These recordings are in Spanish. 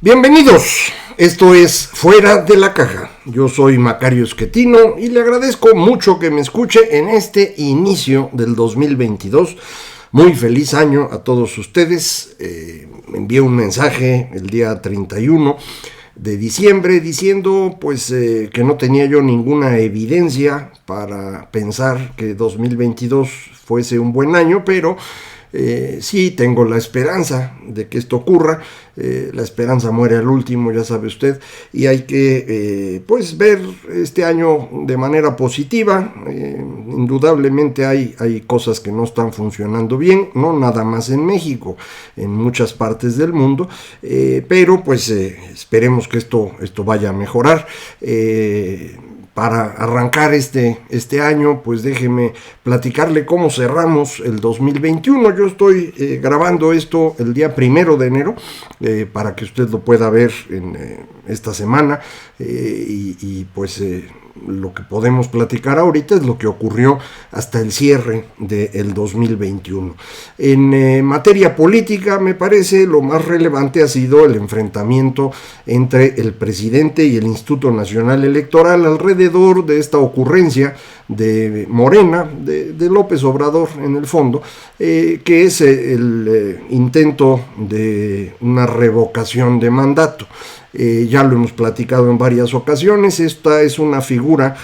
Bienvenidos, esto es Fuera de la Caja. Yo soy Macario Schettino y le agradezco mucho que me escuche en este inicio del 2022. Muy feliz año a todos ustedes. Me envié un mensaje el día 31 de diciembre diciendo que no tenía yo ninguna evidencia para pensar que 2022 fuese un buen año, pero sí tengo la esperanza de que esto ocurra. La esperanza muere al último, ya sabe usted, y hay que ver este año de manera positiva. Indudablemente hay cosas que no están funcionando bien, no nada más en México, en muchas partes del mundo, pero esperemos que esto vaya a mejorar. Para arrancar este año, pues déjeme platicarle cómo cerramos el 2021. Yo estoy grabando esto el día 1 de enero, para que usted lo pueda ver en esta semana, lo que podemos platicar ahorita es lo que ocurrió hasta el cierre del 2021. En materia política, me parece, lo más relevante ha sido el enfrentamiento entre el presidente y el Instituto Nacional Electoral alrededor de esta ocurrencia de Morena, de López Obrador en el fondo, que es el intento de una revocación de mandato. Ya lo hemos platicado en varias ocasiones. Esta es una figura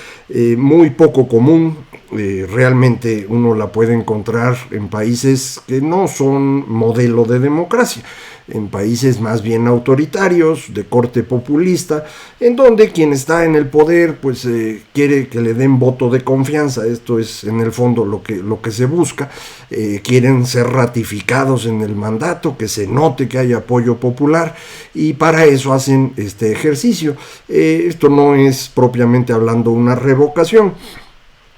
muy poco común. Realmente uno la puede encontrar en países que no son modelo de democracia, en países más bien autoritarios, de corte populista, en donde quien está en el poder quiere que le den voto de confianza. Esto es en el fondo lo que se busca. Quieren ser ratificados en el mandato, que se note que hay apoyo popular, y para eso hacen este ejercicio. Esto no es propiamente hablando una revocación.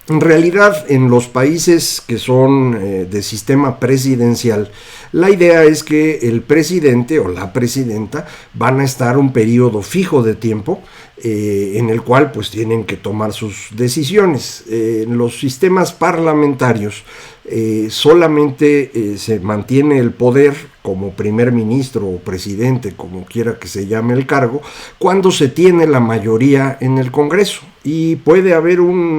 En realidad, en los países que son de sistema presidencial, la idea es que el presidente o la presidenta van a estar un periodo fijo de tiempo en el cual tienen que tomar sus decisiones. En los sistemas parlamentarios solamente se mantiene el poder como primer ministro o presidente, como quiera que se llame el cargo, cuando se tiene la mayoría en el Congreso, y puede haber un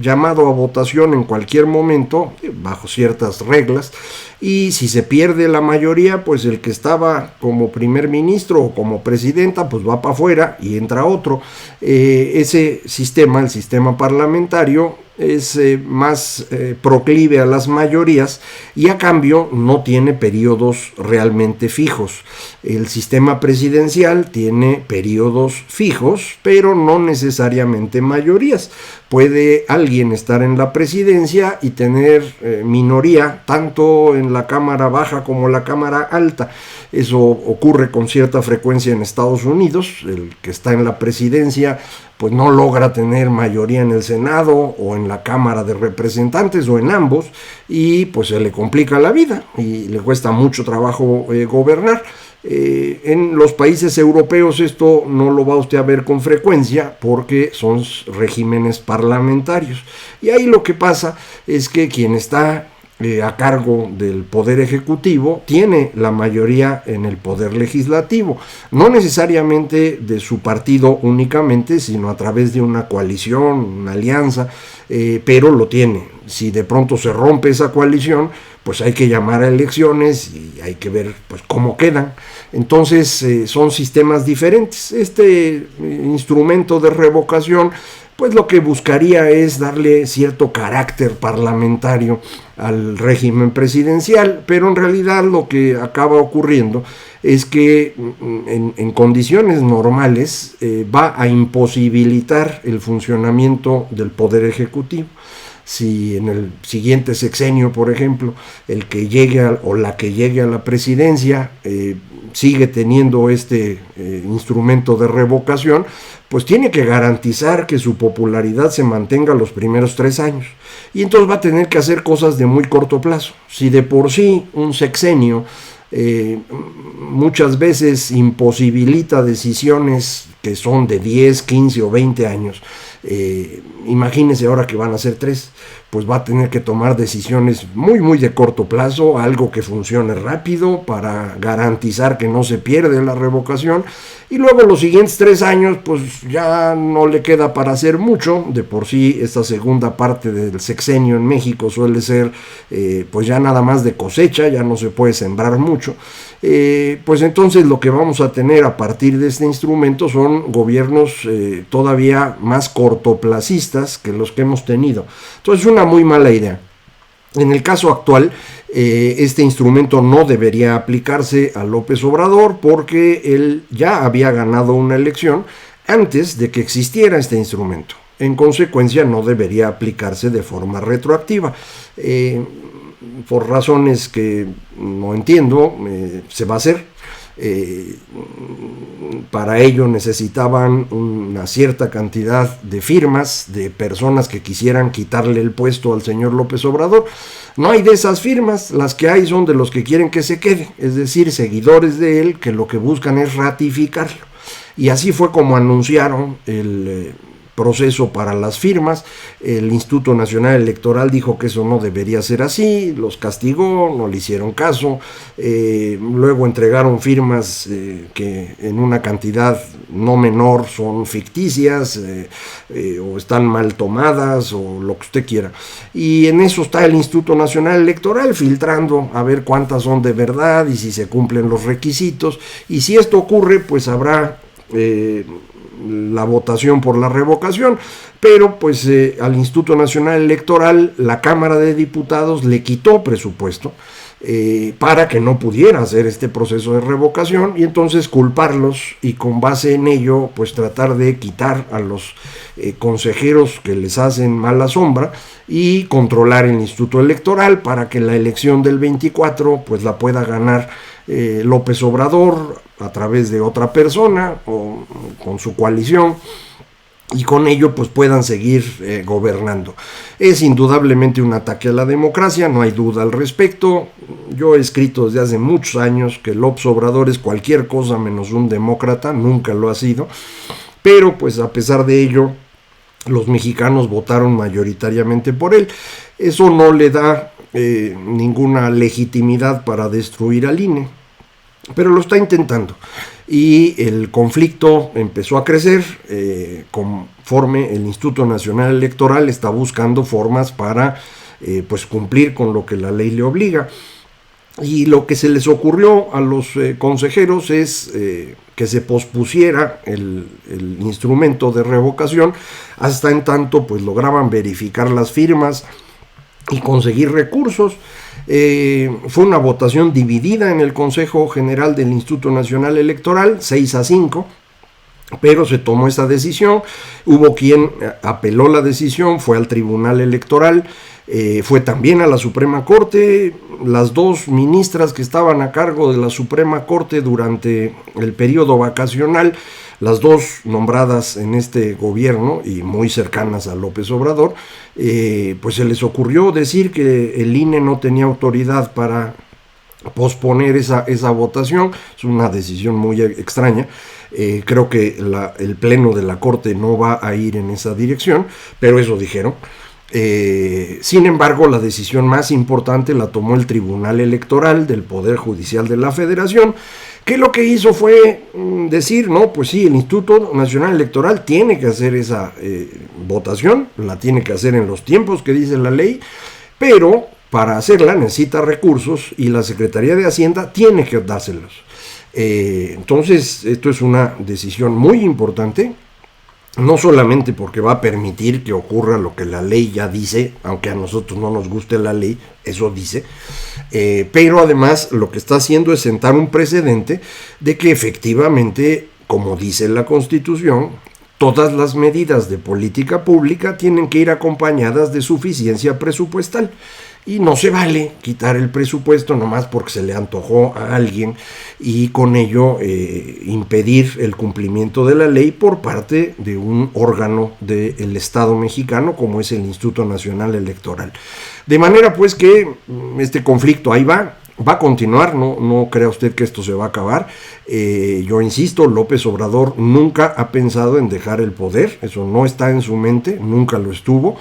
llamado a votación en cualquier momento bajo ciertas reglas, y si se pierde la mayoría, el que estaba como primer ministro o como presidenta va para afuera y entra otro. Ese sistema, el sistema parlamentario, es más proclive a las mayorías, y a cambio no tiene periodos realmente fijos. El sistema presidencial tiene periodos fijos, pero no necesariamente mayorías. Puede alguien estar en la presidencia y tener minoría tanto en la Cámara Baja como la Cámara Alta. Eso ocurre con cierta frecuencia en Estados Unidos. El que está en la presidencia no logra tener mayoría en el Senado o en la Cámara de Representantes o en ambos, y se le complica la vida y le cuesta mucho trabajo gobernar. En los países europeos esto no lo va usted a ver con frecuencia porque son regímenes parlamentarios, y ahí lo que pasa es que quien está a cargo del poder ejecutivo tiene la mayoría en el poder legislativo, no necesariamente de su partido únicamente, sino a través de una coalición, una alianza, pero lo tiene. Si de pronto se rompe esa coalición, hay que llamar a elecciones y hay que ver cómo quedan. Entonces son sistemas diferentes. Este instrumento de revocación lo que buscaría es darle cierto carácter parlamentario al régimen presidencial, pero en realidad lo que acaba ocurriendo es que en condiciones normales va a imposibilitar el funcionamiento del poder ejecutivo. Si en el siguiente sexenio, por ejemplo, el que llegue o la que llegue a la presidencia sigue teniendo este instrumento de revocación, tiene que garantizar que su popularidad se mantenga los primeros 3 años. Y entonces va a tener que hacer cosas de muy corto plazo. Si de por sí un sexenio muchas veces imposibilita decisiones que son de 10, 15 o 20 años. Imagínense ahora que van a ser 3, pues va a tener que tomar decisiones muy muy de corto plazo, algo que funcione rápido para garantizar que no se pierde la revocación, y luego los siguientes 3 años pues ya no le queda para hacer mucho. De por sí esta segunda parte del sexenio en México suele ser pues ya nada más de cosecha, ya no se puede sembrar mucho. Pues entonces lo que vamos a tener a partir de este instrumento son gobiernos todavía más cortoplacistas que los que hemos tenido. Entonces es una muy mala idea. En el caso actual, este instrumento no debería aplicarse a López Obrador porque él ya había ganado una elección antes de que existiera este instrumento. En consecuencia, no debería aplicarse de forma retroactiva. Por razones que no entiendo, se va a hacer. Para ello necesitaban una cierta cantidad de firmas de personas que quisieran quitarle el puesto al señor López Obrador. No hay de esas firmas, las que hay son de los que quieren que se quede, es decir, seguidores de él que lo que buscan es ratificarlo. Y así fue como anunciaron el proceso para las firmas. El Instituto Nacional Electoral dijo que eso no debería ser así, los castigó, no le hicieron caso. Luego entregaron firmas que en una cantidad no menor son ficticias o están mal tomadas o lo que usted quiera. Y en eso está el Instituto Nacional Electoral filtrando a ver cuántas son de verdad y si se cumplen los requisitos. Y si esto ocurre, pues habrá la votación por la revocación, pero pues al Instituto Nacional Electoral la Cámara de Diputados le quitó presupuesto para que no pudiera hacer este proceso de revocación, y entonces culparlos y con base en ello pues tratar de quitar a los consejeros que les hacen mala sombra y controlar el Instituto Electoral para que la elección del 24 pues la pueda ganar López Obrador a través de otra persona o con su coalición, y con ello pues puedan seguir gobernando. Es indudablemente un ataque a la democracia, no hay duda al respecto. Yo he escrito desde hace muchos años que López Obrador es cualquier cosa menos un demócrata, nunca lo ha sido, pero pues a pesar de ello los mexicanos votaron mayoritariamente por él. Eso no le da ninguna legitimidad para destruir al INE, pero lo está intentando, y el conflicto empezó a crecer conforme el Instituto Nacional Electoral está buscando formas para pues cumplir con lo que la ley le obliga. Y lo que se les ocurrió a los consejeros es que se pospusiera el instrumento de revocación hasta en tanto pues lograban verificar las firmas y conseguir recursos. Fue una votación dividida en el Consejo General del Instituto Nacional Electoral, 6-5, pero se tomó esa decisión. Hubo quien apeló la decisión, fue al Tribunal Electoral, fue también a la Suprema Corte. Las dos ministras que estaban a cargo de la Suprema Corte durante el periodo vacacional, las dos nombradas en este gobierno y muy cercanas a López Obrador, pues se les ocurrió decir que el INE no tenía autoridad para posponer esa votación. Es una decisión muy extraña. Creo que el Pleno de la Corte no va a ir en esa dirección, pero eso dijeron. Sin embargo, la decisión más importante la tomó el Tribunal Electoral del Poder Judicial de la Federación, que lo que hizo fue decir, no, pues sí, el Instituto Nacional Electoral tiene que hacer esa votación, la tiene que hacer en los tiempos que dice la ley, pero para hacerla necesita recursos y la Secretaría de Hacienda tiene que dárselos. Entonces, esto es una decisión muy importante, no solamente porque va a permitir que ocurra lo que la ley ya dice, aunque a nosotros no nos guste la ley, eso dice, pero además lo que está haciendo es sentar un precedente de que efectivamente, como dice la Constitución, todas las medidas de política pública tienen que ir acompañadas de suficiencia presupuestal. Y no se vale quitar el presupuesto nomás porque se le antojó a alguien y con ello impedir el cumplimiento de la ley por parte de un órgano del Estado mexicano como es el Instituto Nacional Electoral. De manera pues que este conflicto ahí va, va a continuar, no crea usted que esto se va a acabar. Yo insisto, López Obrador nunca ha pensado en dejar el poder, eso no está en su mente, nunca lo estuvo.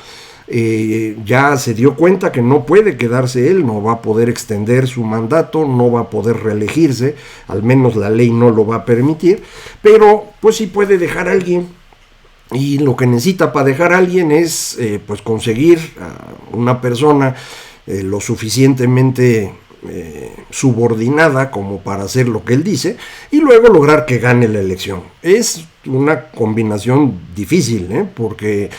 Ya se dio cuenta que no puede quedarse él, no va a poder extender su mandato, no va a poder reelegirse, al menos la ley no lo va a permitir, pero pues sí puede dejar a alguien. Y lo que necesita para dejar a alguien es pues conseguir a una persona lo suficientemente subordinada como para hacer lo que él dice y luego lograr que gane la elección. Es una combinación difícil, porque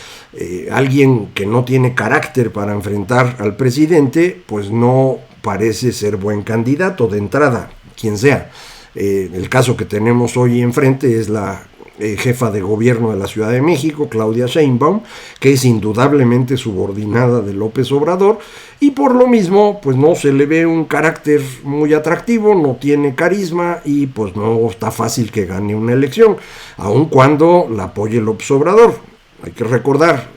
alguien que no tiene carácter para enfrentar al presidente pues no parece ser buen candidato de entrada, quien sea. El caso que tenemos hoy enfrente es la jefa de gobierno de la Ciudad de México, Claudia Sheinbaum, que es indudablemente subordinada de López Obrador, y por lo mismo pues no se le ve un carácter muy atractivo, no tiene carisma y pues no está fácil que gane una elección, aun cuando la apoye López Obrador. Hay que recordar,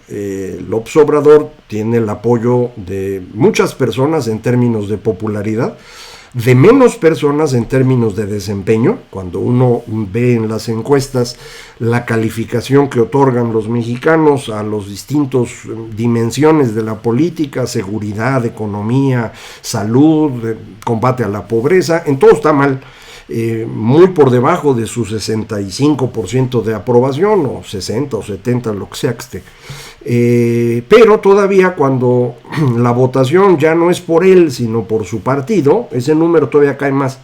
López Obrador tiene el apoyo de muchas personas en términos de popularidad, de menos personas en términos de desempeño. Cuando uno ve en las encuestas la calificación que otorgan los mexicanos a los distintos dimensiones de la política, seguridad, economía, salud, combate a la pobreza, en todo está mal. Muy por debajo de su 65% de aprobación, o 60 o 70, lo que sea que esté. Pero todavía cuando la votación ya no es por él, sino por su partido, ese número todavía cae más.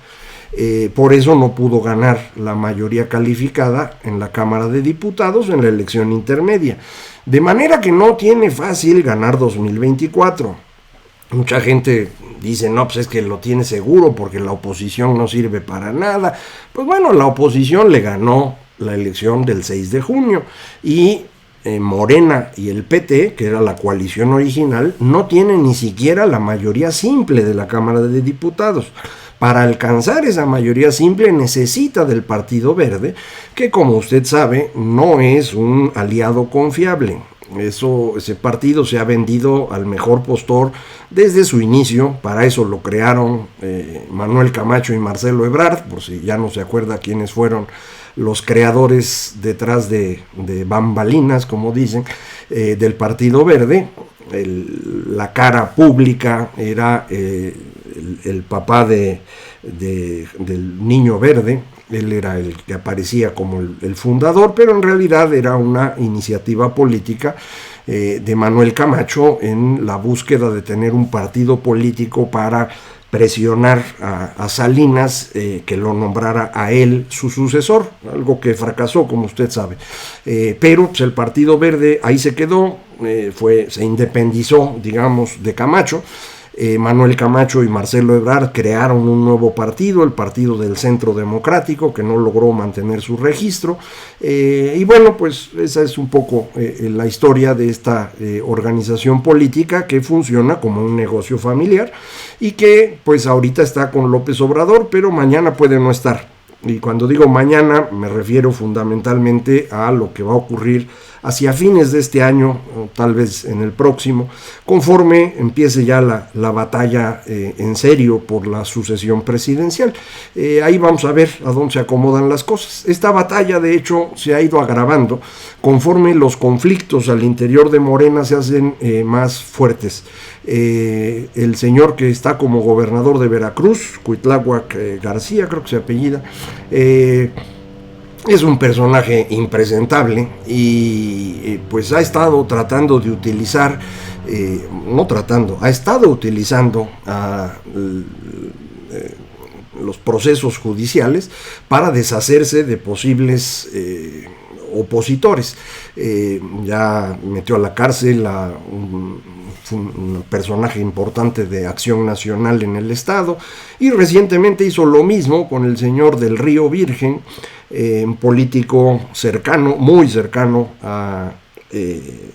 Por eso no pudo ganar la mayoría calificada en la Cámara de Diputados en la elección intermedia. De manera que no tiene fácil ganar 2024. Mucha gente dice, no, pues es que lo tiene seguro porque la oposición no sirve para nada. Pues bueno, la oposición le ganó la elección del 6 de junio y Morena y el PT, que era la coalición original, no tienen ni siquiera la mayoría simple de la Cámara de Diputados. Para alcanzar esa mayoría simple necesita del Partido Verde, que como usted sabe no es un aliado confiable. Ese partido se ha vendido al mejor postor desde su inicio. Para eso lo crearon Manuel Camacho y Marcelo Ebrard, por si ya no se acuerda quiénes fueron los creadores detrás de bambalinas, como dicen, del Partido Verde. La cara pública era el papá del Niño Verde. Él era el que aparecía como el fundador, pero en realidad era una iniciativa política de Manuel Camacho en la búsqueda de tener un partido político para presionar a Salinas que lo nombrara a él su sucesor, algo que fracasó, como usted sabe. Pero pues, el Partido Verde ahí se quedó, se independizó, digamos, de Camacho. Manuel Camacho y Marcelo Ebrard crearon un nuevo partido, el Partido del Centro Democrático, que no logró mantener su registro. Y bueno, pues esa es un poco la historia de esta organización política que funciona como un negocio familiar y que pues ahorita está con López Obrador, pero mañana puede no estar. Y cuando digo mañana me refiero fundamentalmente a lo que va a ocurrir hacia fines de este año, o tal vez en el próximo, conforme empiece ya la batalla en serio por la sucesión presidencial. Ahí vamos a ver a dónde se acomodan las cosas. Esta batalla, de hecho, se ha ido agravando conforme los conflictos al interior de Morena se hacen más fuertes. El señor que está como gobernador de Veracruz, Cuitláhuac García, creo que se apellida, es un personaje impresentable y pues ha estado tratando de utilizar, ha estado utilizando los procesos judiciales para deshacerse de posibles opositores. Ya metió a la cárcel a un personaje importante de Acción Nacional en el estado y recientemente hizo lo mismo con el señor del Río Virgen, un político cercano, muy cercano a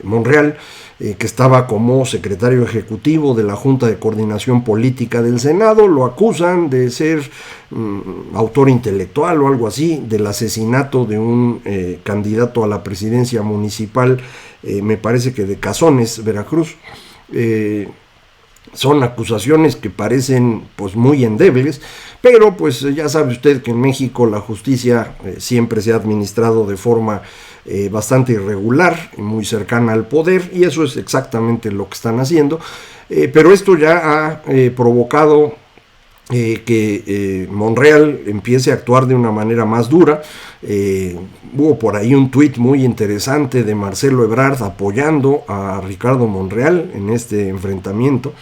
Monreal, que estaba como secretario ejecutivo de la Junta de Coordinación Política del Senado. Lo acusan de ser autor intelectual o algo así del asesinato de un candidato a la presidencia municipal, me parece que de Cazones, Veracruz. Son acusaciones que parecen pues muy endebles, pero pues ya sabe usted que en México la justicia siempre se ha administrado de forma bastante irregular y muy cercana al poder, y eso es exactamente lo que están haciendo. Pero esto ya ha provocado que Monreal empiece a actuar de una manera más dura. Hubo por ahí un tuit muy interesante de Marcelo Ebrard apoyando a Ricardo Monreal en este enfrentamiento.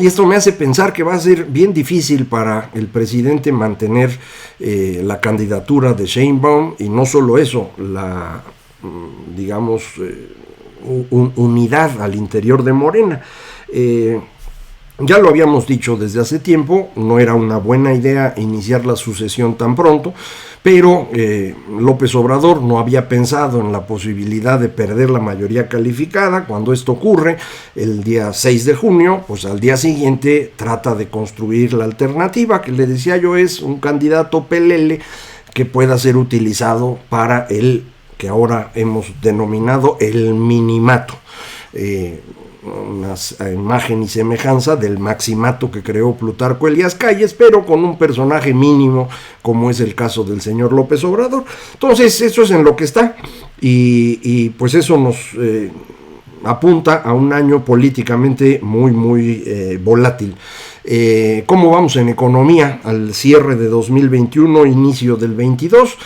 Y esto me hace pensar que va a ser bien difícil para el presidente mantener la candidatura de Sheinbaum, y no solo eso, la, digamos, unidad al interior de Morena. Ya lo habíamos dicho desde hace tiempo, no era una buena idea iniciar la sucesión tan pronto, pero López Obrador no había pensado en la posibilidad de perder la mayoría calificada. Cuando esto ocurre, el día 6 de junio, pues al día siguiente trata de construir la alternativa, que le decía yo es un candidato pelele que pueda ser utilizado para el que ahora hemos denominado el minimato. Una imagen y semejanza del maximato que creó Plutarco Elías Calles, pero con un personaje mínimo, como es el caso del señor López Obrador. Entonces, eso es en lo que está, y pues eso nos apunta a un año políticamente muy volátil. ¿Cómo vamos en economía al cierre de 2021, inicio del 22?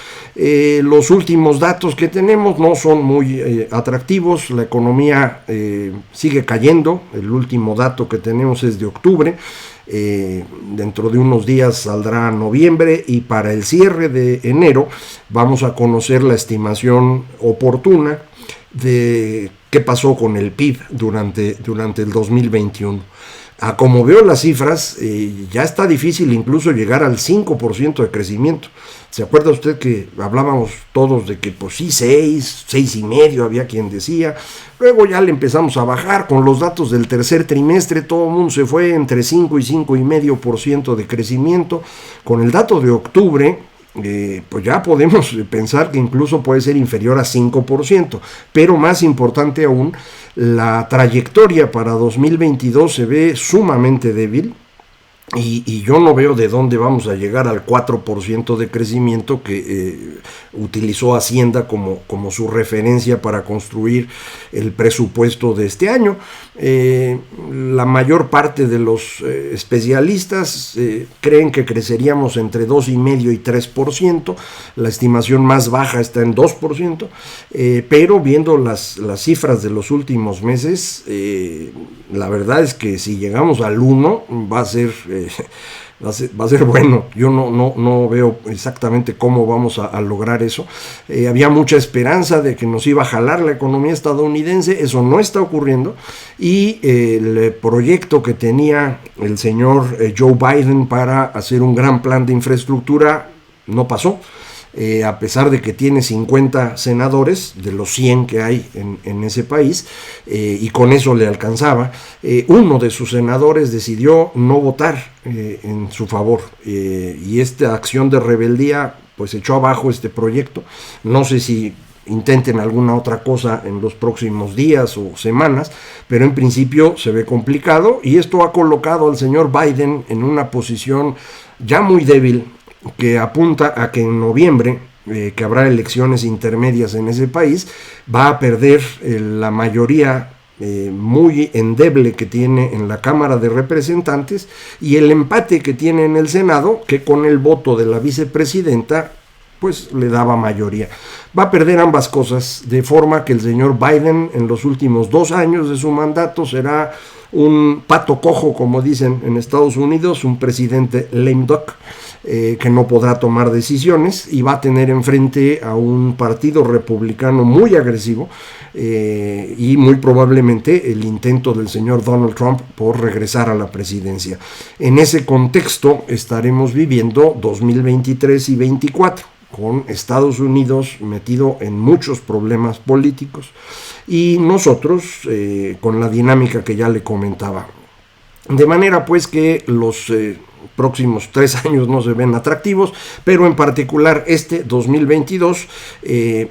Los últimos datos que tenemos no son muy atractivos. La economía sigue cayendo. El último dato que tenemos es de octubre. Dentro de unos días saldrá noviembre, y para el cierre de enero vamos a conocer la estimación oportuna de qué pasó con el PIB durante el 2021. Como veo las cifras, ya está difícil incluso llegar al 5% de crecimiento. ¿Se acuerda usted que hablábamos todos de que pues sí, 6,5, había quien decía? Luego ya le empezamos a bajar con los datos del tercer trimestre, todo el mundo se fue entre 5 y 5,5% de crecimiento. Con el dato de octubre, pues ya podemos pensar que incluso puede ser inferior a 5%, pero más importante aún, la trayectoria para 2022 se ve sumamente débil, y yo no veo de dónde vamos a llegar al 4% de crecimiento que utilizó Hacienda como su referencia para construir el presupuesto de este año. La mayor parte de los especialistas creen que creceríamos entre 2,5 y 3%, la estimación más baja está en 2%, pero viendo las cifras de los últimos meses, la verdad es que si llegamos al 1 va a ser bueno. Yo no veo exactamente cómo vamos a lograr eso. Había mucha esperanza de que nos iba a jalar la economía estadounidense, eso no está ocurriendo, y el proyecto que tenía el señor Joe Biden para hacer un gran plan de infraestructura no pasó. A pesar de que tiene 50 senadores de los 100 que hay en ese país, y con eso le alcanzaba, uno de sus senadores decidió no votar en su favor, y esta acción de rebeldía pues echó abajo este proyecto. No sé si intenten alguna otra cosa en los próximos días o semanas, pero en principio se ve complicado, y esto ha colocado al señor Biden en una posición ya muy débil, que apunta a que en noviembre, que habrá elecciones intermedias en ese país, va a perder la mayoría muy endeble que tiene en la Cámara de Representantes, y el empate que tiene en el Senado, que con el voto de la vicepresidenta pues le daba mayoría. Va a perder ambas cosas, de forma que el señor Biden en los últimos 2 años de su mandato será un pato cojo, como dicen en Estados Unidos, un presidente lame duck, que no podrá tomar decisiones, y va a tener enfrente a un partido republicano muy agresivo, y muy probablemente el intento del señor Donald Trump por regresar a la presidencia. En ese contexto estaremos viviendo 2023 y 2024, con Estados Unidos metido en muchos problemas políticos, y nosotros con la dinámica que ya le comentaba. De manera pues que los próximos 3 años no se ven atractivos, pero en particular este 2022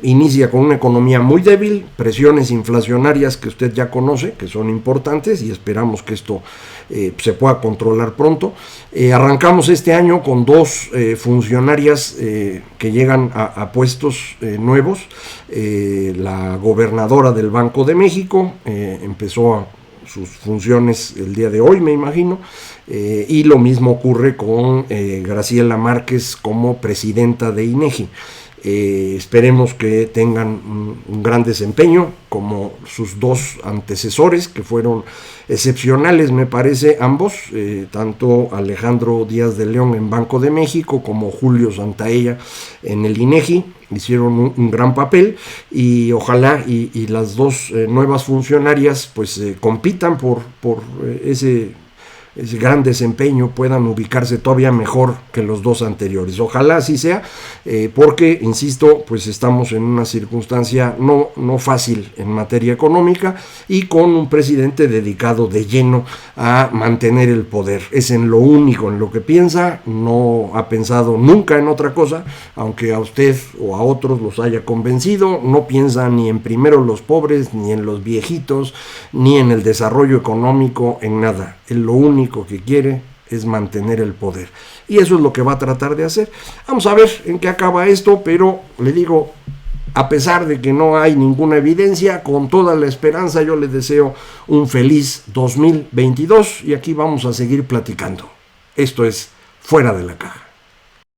inicia con una economía muy débil, presiones inflacionarias que usted ya conoce, que son importantes, y esperamos que esto se pueda controlar pronto. Arrancamos este año con 2 funcionarias que llegan a puestos nuevos. La gobernadora del Banco de México empezó sus funciones el día de hoy, me imagino, y lo mismo ocurre con Graciela Márquez como presidenta de INEGI. Esperemos que tengan un gran desempeño como sus 2 antecesores, que fueron excepcionales, me parece, ambos, tanto Alejandro Díaz de León en Banco de México como Julio Santaella en el INEGI. Hicieron un gran papel, y ojalá y las 2 nuevas funcionarias pues compitan por ese gran desempeño, puedan ubicarse todavía mejor que los 2 anteriores. Ojalá así sea, porque, insisto, pues estamos en una circunstancia no fácil en materia económica, y con un presidente dedicado de lleno a mantener el poder. Es en lo único en lo que piensa, no ha pensado nunca en otra cosa, aunque a usted o a otros los haya convencido. No piensa ni en primero los pobres, ni en los viejitos, ni en el desarrollo económico, en nada. Lo único que quiere es mantener el poder, y eso es lo que va a tratar de hacer. Vamos a ver en qué acaba esto, pero le digo, a pesar de que no hay ninguna evidencia, con toda la esperanza yo le deseo un feliz 2022, y aquí vamos a seguir platicando. Esto es Fuera de la Caja.